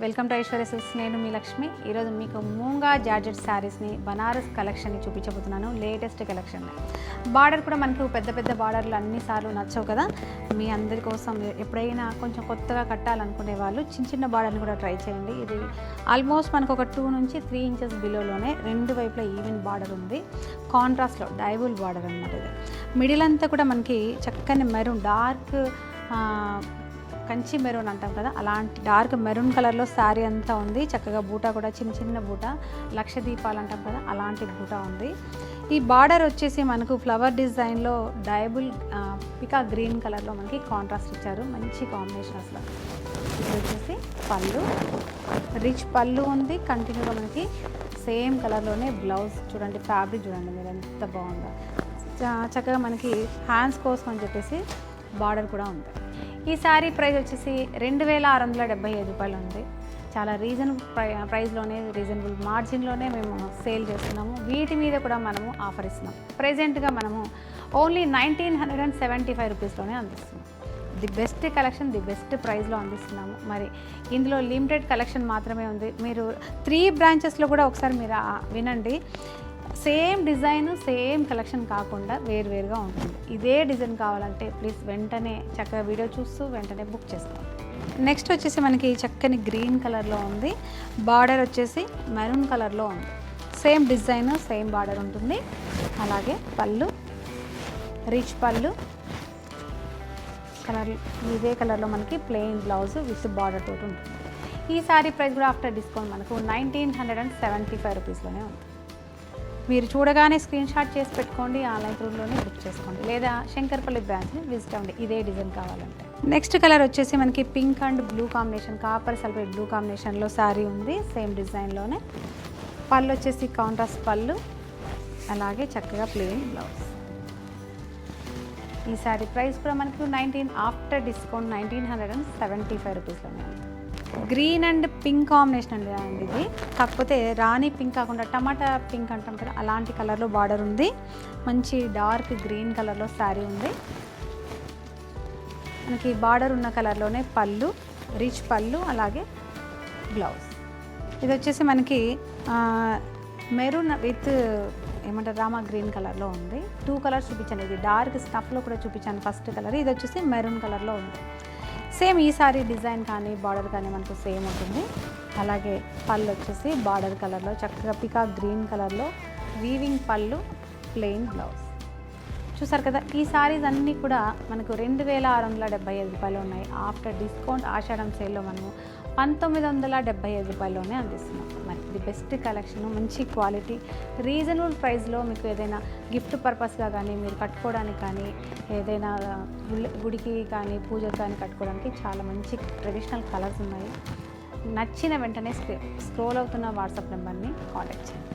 Welcome to Aishwarya silks. నేను మీ లక్ష్మి. ఈరోజు మీకు మూంగా జార్జెట్ శారీస్ని బనారస్ కలెక్షన్ని చూపించబోతున్నాను. Latest collection. బార్డర్ కూడా మనకు పెద్ద పెద్ద బార్డర్లు అన్నిసార్లు నచ్చవు కదా. మీ అందరి కోసం ఎప్పుడైనా కొంచెం కొత్తగా కట్టాలనుకునే వాళ్ళు చిన్న చిన్న బార్డర్ని కూడా ట్రై చేయండి. ఇది ఆల్మోస్ట్ మనకు ఒక 2 నుంచి 3 ఇంచెస్ బిలోలోనే రెండు వైపులా ఈవెన్ బార్డర్ ఉంది. కాంట్రాస్ట్లో డైబుల్ బార్డర్ అనమాట. ఇది మిడిల్ అంతా కూడా మనకి చక్కని మెరూన్ డార్క్ కంచి మెరూన్ అంటాం కదా, అలాంటి డార్క్ మెరూన్ కలర్లో శారీ అంతా ఉంది. చక్కగా బూటా కూడా చిన్న చిన్న బూటా, లక్ష దీపాలు అంటాం కదా, అలాంటి బూటా ఉంది. ఈ బార్డర్ వచ్చేసి మనకు ఫ్లవర్ డిజైన్లో డైబుల్ పికా గ్రీన్ కలర్లో మనకి కాంట్రాస్ట్ ఇచ్చారు. మంచి కాంబినేషన్ అసలు. ఇది వచ్చేసి పళ్ళు, రిచ్ పళ్ళు ఉంది. కంటిన్యూగా మనకి సేమ్ కలర్లోనే బ్లౌజ్ చూడండి, ఫ్యాబ్రిక్ చూడండి మీరు ఎంత బాగుందో. చక్కగా మనకి హ్యాండ్స్ కోసం అని చెప్పేసి బార్డర్ కూడా ఉంది. ఈ శారీ ప్రైస్ వచ్చేసి 2675 రూపాయలు ఉంది. చాలా ప్రైస్లోనే రీజనబుల్ మార్జిన్లోనే మేము సేల్ చేస్తున్నాము. వీటి మీద కూడా మనము ఆఫర్ ఇస్తున్నాం. ప్రెజెంట్గా మనము ఓన్లీ 1975 రూపీస్లోనే అందిస్తున్నాం. The best collection, the best ప్రైస్లో అందిస్తున్నాము. మరి ఇందులో లిమిటెడ్ కలెక్షన్ మాత్రమే ఉంది. మీరు 3 బ్రాంచెస్లో కూడా ఒకసారి మీరు వినండి. సేమ్ డిజైన్ సేమ్ కలెక్షన్ కాకుండా వేరువేరుగా ఉంటుంది. ఇదే డిజైన్ కావాలంటే ప్లీజ్ వెంటనే చక్కగా వీడియో చూస్తూ వెంటనే బుక్ చేసుకోండి. నెక్స్ట్ వచ్చేసి మనకి చక్కని గ్రీన్ కలర్లో ఉంది. బార్డర్ వచ్చేసి మెరూన్ కలర్లో ఉంది. సేమ్ డిజైన్ సేమ్ బార్డర్ ఉంటుంది. అలాగే పళ్ళు, రిచ్ పళ్ళు కలర్, ఇదే కలర్లో మనకి ప్లెయిన్ బ్లౌజ్ విత్ బార్డర్ తోటి ఉంటుంది. ఈ సారీ ప్రైస్ కూడా ఆఫ్టర్ డిస్కౌంట్ మనకు 1975 రూపీస్లోనే ఉంది. మీరు చూడగానే స్క్రీన్ షాట్ చేసి పెట్టుకోండి, ఆన్లైన్ రూమ్లోనే బుక్ చేసుకోండి, లేదా శంకర్పల్లి బ్రాంచ్ని విజిట్ అవ్వండి ఇదే డిజైన్ కావాలంటే. నెక్స్ట్ కలర్ వచ్చేసి మనకి pink and blue combination, copper sulphate blue కాంబినేషన్లో శారీ ఉంది. సేమ్ డిజైన్లోనే పళ్ళు వచ్చేసి కాంట్రాస్ట్ పళ్ళు, అలాగే చక్కగా ప్లెయిన్ బ్లౌజ్. ఈ శారీ ప్రైస్ కూడా మనకు ఆఫ్టర్ డిస్కౌంట్ 1975 రూపీస్లోనే ఉంది. గ్రీన్ అండ్ పింక్ కాంబినేషన్ అండి ఇది. కాకపోతే రాణి పింక్ కాకుండా టమాటా పింక్ అంటాం కదా, అలాంటి కలర్లో బార్డర్ ఉంది. మంచి డార్క్ గ్రీన్ కలర్లో శారీ ఉంది. మనకి బార్డర్ ఉన్న కలర్లోనే పళ్ళు, రిచ్ పళ్ళు, అలాగే బ్లౌజ్. ఇది వచ్చేసి మనకి మెరూన్ విత్ ఏమంటారు రామా గ్రీన్ కలర్లో ఉంది. 2 కలర్స్ చూపించాను. ఇది డార్క్ స్టఫ్లో కూడా చూపించాను ఫస్ట్ కలర్. ఇది వచ్చేసి మెరూన్ కలర్లో ఉంది. సేమ్ ఈ సారీ డిజైన్ కానీ బార్డర్ కానీ మనకు సేమ్ ఉంటుంది. అలాగే పళ్ళు వచ్చేసి బార్డర్ కలర్లో చక్కగా పికా గ్రీన్ కలర్లో వీవింగ్ పళ్ళు, ప్లెయిన్ బ్లౌజ్. చూసారు కదా, ఈ సారీస్ అన్నీ కూడా మనకు 2675 రూపాయలు ఉన్నాయి. ఆఫ్టర్ డిస్కౌంట్ ఆషాఢం సేల్లో మనము 1975 రూపాయల్లోనే అందిస్తున్నాం. మరి ది బెస్ట్ కలెక్షన్, మంచి క్వాలిటీ, రీజనబుల్ ప్రైస్లో మీకు ఏదైనా గిఫ్ట్ పర్పస్గా కానీ మీరు కట్టుకోవడానికి కానీ ఏదైనా గుడికి కానీ పూజకి కానీ కట్టుకోవడానికి చాలా మంచి ట్రెడిషనల్ కలర్స్ ఉన్నాయి. నచ్చిన వెంటనే స్క్రోల్ అవుతున్న వాట్సాప్ నెంబర్ని కాంటాక్ట్ చేయండి.